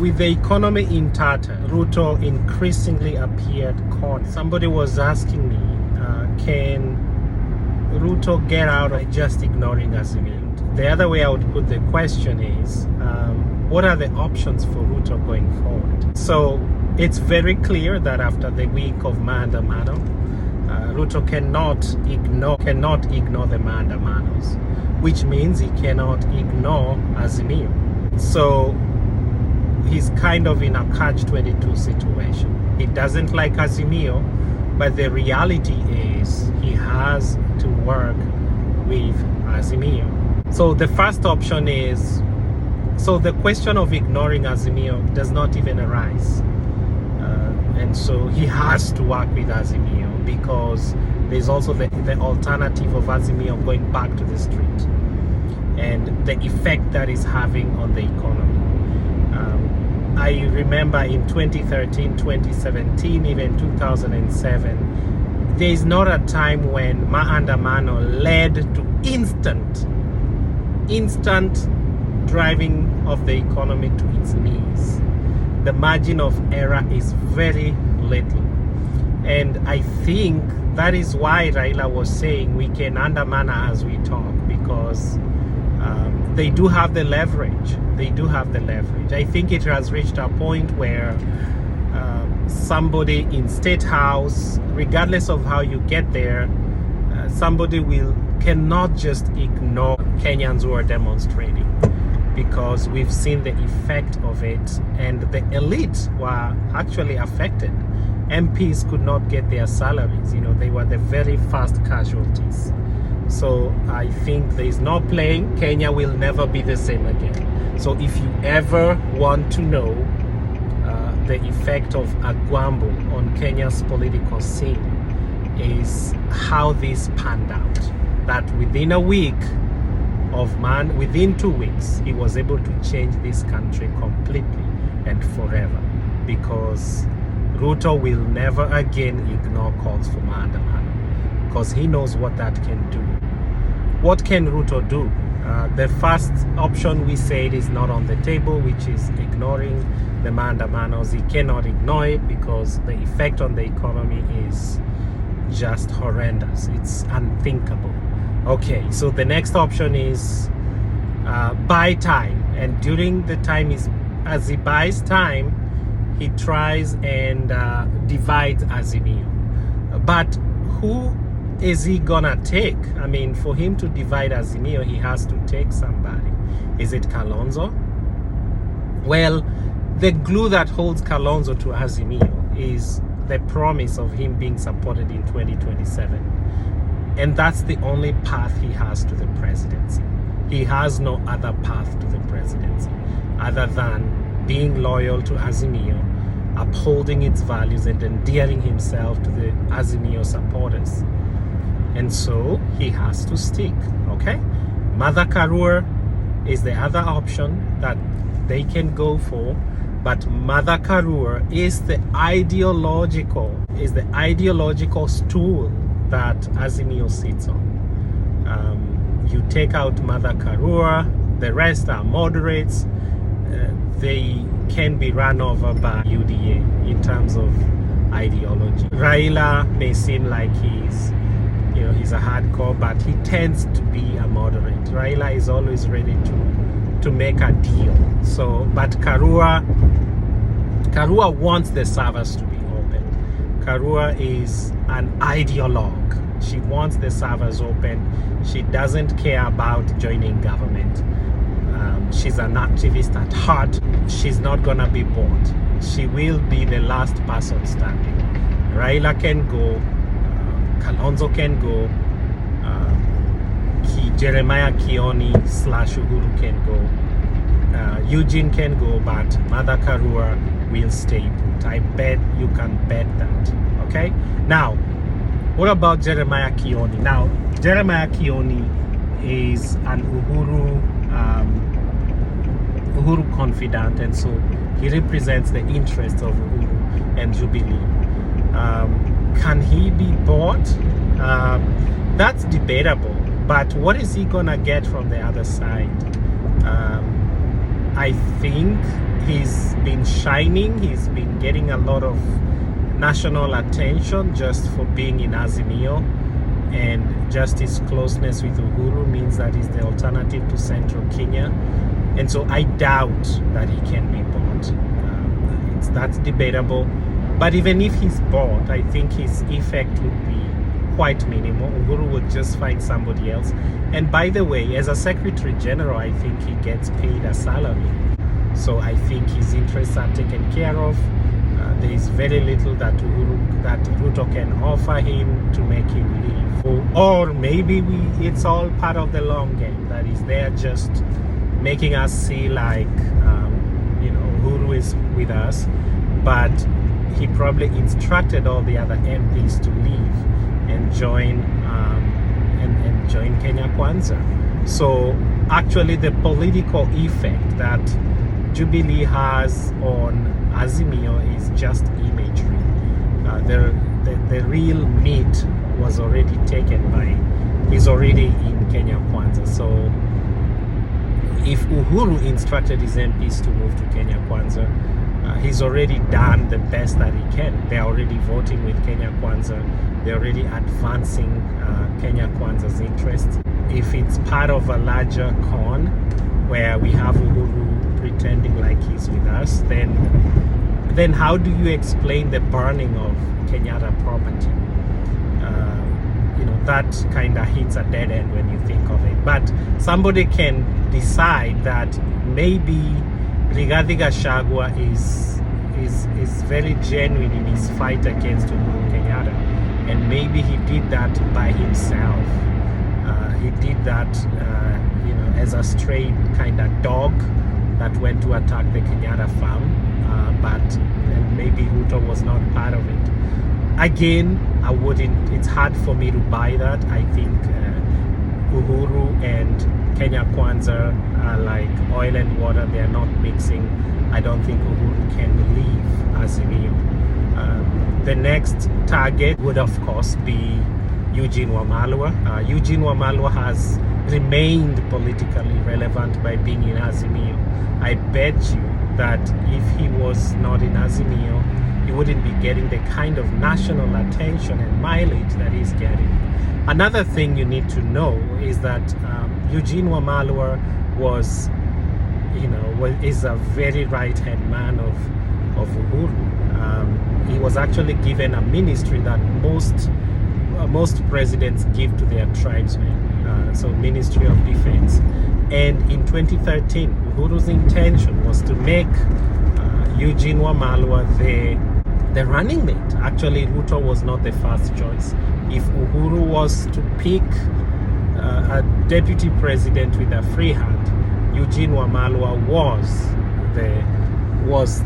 with the economy in tatter, Ruto increasingly appeared cornered. Somebody was asking me, can Ruto get out of just ignoring Azimio? The other way I would put the question is, what are the options for Ruto going forward? So it's very clear that after the week of maandamano, Ruto cannot ignore the maandamanos, which means he cannot ignore Azimio. So he's kind of in a catch-22 situation. He doesn't like Azimio, but the reality is he has to work with Azimio. So the first option is, so the question of ignoring Azimio does not even arise. And so he has to work with Azimio, because there's also the alternative of Azimio going back to the street and the effect that is having on the economy. I remember in 2013, 2017, even 2007, there is not a time when maandamano led to instant driving of the economy to its knees. The margin of error is very little. And I think that is why Raila was saying we can undermine as we talk, because they do have the leverage. I think it has reached a point where somebody in State House, regardless of how you get there, somebody cannot just ignore Kenyans who are demonstrating, because we've seen the effect of it, and the elite were actually affected. MPs could not get their salaries. They were the very first casualties. So I think there is no playing. Kenya will never be the same again. So if you ever want to know the effect of Agwambo on Kenya's political scene, is how this panned out. That within 2 weeks, he was able to change this country completely and forever, because Ruto will never again ignore calls for maandamano, because he knows what that can do. What can Ruto do? The first option we said is not on the table, which is ignoring the maandamanos. He cannot ignore it because the effect on the economy is just horrendous. It's unthinkable. Okay, so the next option is buy time, and during the time as he buys time, he tries and divides Azimio. But who is he gonna take? I mean, for him to divide Azimio, he has to take somebody. Is it Kalonzo? Well, the glue that holds Kalonzo to Azimio is the promise of him being supported in 2027. And that's the only path he has to the presidency. He has no other path to the presidency other than being loyal to Azimio, upholding its values, and endearing himself to the Azimio supporters. And so he has to stick, okay? Mother Karua is the other option that they can go for, but Mother Karua is the ideological stool that Azimio sits on. You take out Mother Karua, the rest are moderates. They can be run over by UDA in terms of ideology. Raila may seem like he's a hardcore, but he tends to be a moderate. Raila is always ready to make a deal. So, but Karua wants the servers to be open. Karua is an ideologue. She wants the servers open. She doesn't care about joining government. She's an activist at heart. She's not gonna be bought. She will be the last person standing. Raila can go, Kalonzo can go, Jeremiah Kioni / Uhuru can go, Eugene can go, but Mother Karua will stay put. I bet you can bet that. Okay? Now, what about Jeremiah Kioni? Now, Jeremiah Kioni is an Uhuru confidant, and so he represents the interests of Uhuru and Jubilee. Can he be bought? That's debatable, but what is he gonna get from the other side? I think he's been shining. He's been getting a lot of national attention just for being in Azimio, and just his closeness with Uhuru means that he's the alternative to central Kenya, and so I doubt that he can be bought. That's debatable, but even if he's bought, I think his effect would be quite minimal. Uhuru would just find somebody else. And by the way, as a Secretary General, I think he gets paid a salary, so I think his interests are taken care of. There is very little that Ruto can offer him to make him leave, or maybe it's all part of the long game, that is they're just making us see like Uhuru is with us, but he probably instructed all the other MPs to leave and join Kenyakwanza. So actually the political effect that Jubilee has on Azimio is just imagery. The real meat was already taken is already in Kenyakwanza. So if Uhuru instructed his MPs to move to Kenyakwanza, he's already done the best that he can. They're already voting with Kenyakwanza. They're already advancing Kenyakwanza's interests. If it's part of a larger con where we have Uhuru pretending like he's with us, then how do you explain the burning of Kenyatta property? That kind of hits a dead end when you think of it. But somebody can decide that maybe Rigathi Gachagua is very genuine in his fight against Uhuru Kenyatta, and maybe he did that by himself. He did that as a stray kind of dog that went to attack the Kenyatta farm, and maybe Ruto was not part of it. Again, it's hard for me to buy that. I think Uhuru and Kenyakwanza are like oil and water. They are not mixing. I don't think Uhuru can leave Azimio. The next target would of course be Eugene Wamalwa. Eugene Wamalwa has remained politically relevant by being in Azimio. I bet you that if he was not in Azimio, he wouldn't be getting the kind of national attention and mileage that he's getting. Another thing you need to know is that Eugene Wamalwa is a very right-hand man of Uhuru. He was actually given a ministry that most presidents give to their tribesmen, so Ministry of Defense. And in 2013, Uhuru's intention was to make Eugene Wamalwa the running mate. Actually, Ruto was not the first choice. If Uhuru was to pick a deputy president with a free hand, Eugene Wamalwa was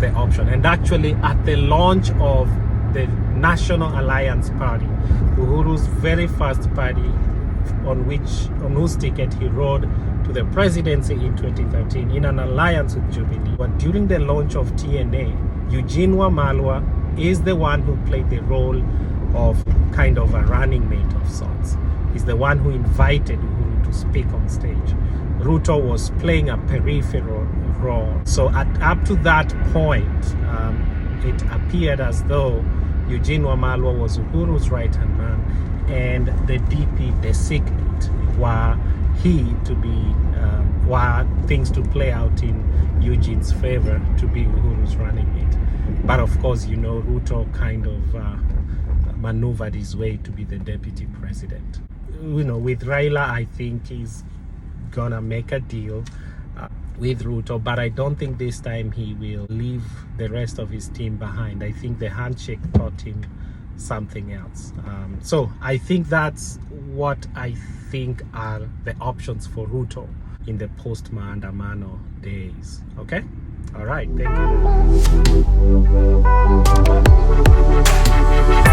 the option. And actually, at the launch of the National Alliance Party, Uhuru's very first party, on whose ticket he rode to the presidency in 2013 in an alliance with Jubilee. But during the launch of TNA, Eugene Wamalwa is the one who played the role of kind of a running mate of sorts. He's the one who invited Uhuru to speak on stage. Ruto was playing a peripheral role. So up to that point, it appeared as though Eugene Wamalwa was Uhuru's right-hand man, and the DP designate were things to play out in Eugene's favor to be Uhuru's running mate. But of course, Ruto kind of maneuvered his way to be the deputy president. With Raila, I think he's gonna make a deal with Ruto, but I don't think this time he will leave the rest of his team behind. I think the handshake taught him something else. So I think that's what I think are the options for Ruto in the post-maandamano days. Okay? All right. Thank you.